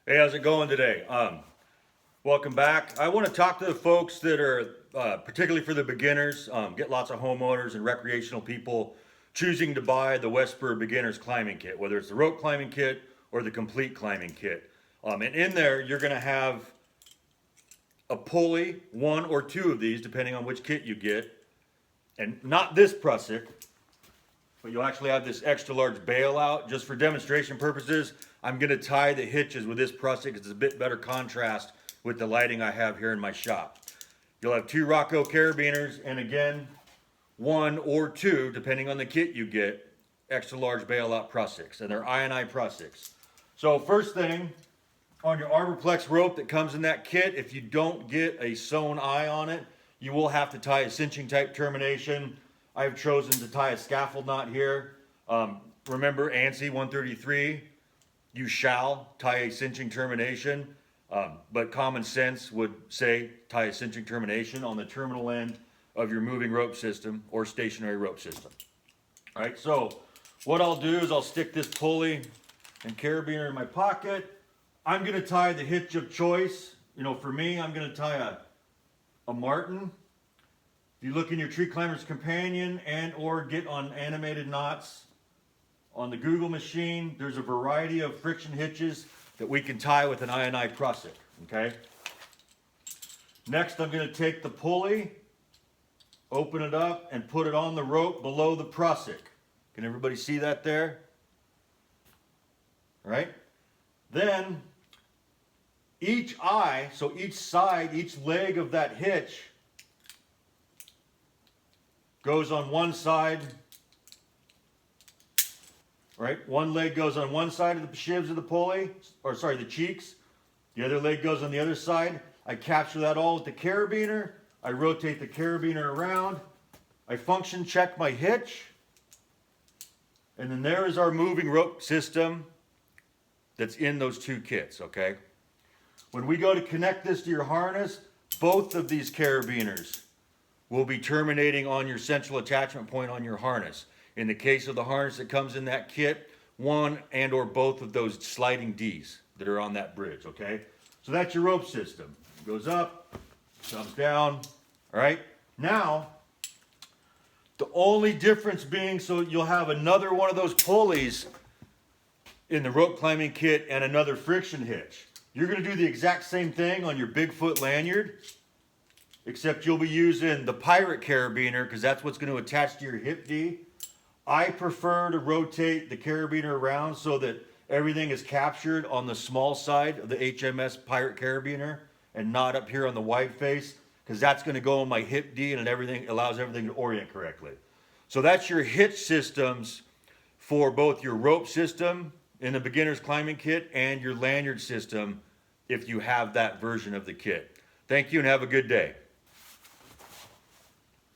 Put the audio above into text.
Hey, how's it going today? Welcome back. I want to talk to the folks that are, particularly for the beginners, get lots of homeowners and recreational people choosing to buy the WesSpur Beginner's Climbing Kit, whether it's the rope climbing kit or the complete climbing kit. And in there, you're going to have a pulley, one or two of these, depending on which kit you get, and not this prusik, but you'll actually have this extra large bailout. Just for demonstration purposes, I'm going to tie the hitches with this prusik. It's a bit better contrast with the lighting I have here in my shop. You'll have two Rocco carabiners, and again, one or two, depending on the kit you get, extra large bailout prusiks, and they're I&I prusiks. So first thing, on your Arborplex rope that comes in that kit, if you don't get a sewn eye on it, you will have to tie a cinching type termination. I've chosen to tie a scaffold knot here. Remember ANSI 133, you shall tie a cinching termination, but common sense would say tie a cinching termination on the terminal end of your moving rope system or stationary rope system. All right, so what I'll do is I'll stick this pulley and carabiner in my pocket. I'm gonna tie the hitch of choice. You know, for me, I'm gonna tie a Martin. If you look in your Tree Climber's Companion and or get on animated knots on the Google machine, there's a variety of friction hitches that we can tie with an I&I prusik, okay? Next, I'm gonna take the pulley, open it up, and put it on the rope below the prusik. Can everybody see that there? All right? Then, each eye, so each side, each leg of that hitch goes on one side, right? One leg goes on one side of the shivs of the pulley, or sorry, the cheeks. The other leg goes on the other side. I capture that all with the carabiner. I rotate the carabiner around. I function check my hitch. And then there is our moving rope system that's in those two kits, okay? When we go to connect this to your harness, both of these carabiners will be terminating on your central attachment point on your harness. In the case of the harness that comes in that kit, one and or both of those sliding Ds that are on that bridge, okay? So that's your rope system. It goes up, comes down, all right? Now, the only difference being, so you'll have another one of those pulleys in the rope climbing kit and another friction hitch. You're gonna do the exact same thing on your Bigfoot lanyard, except you'll be using the pirate carabiner because that's what's going to attach to your hip D. I prefer to rotate the carabiner around so that everything is captured on the small side of the HMS pirate carabiner and not up here on the wide face, because that's going to go on my hip D and everything allows everything to orient correctly. So that's your hitch systems for both your rope system in the beginner's climbing kit and your lanyard system if you have that version of the kit. Thank you and have a good day.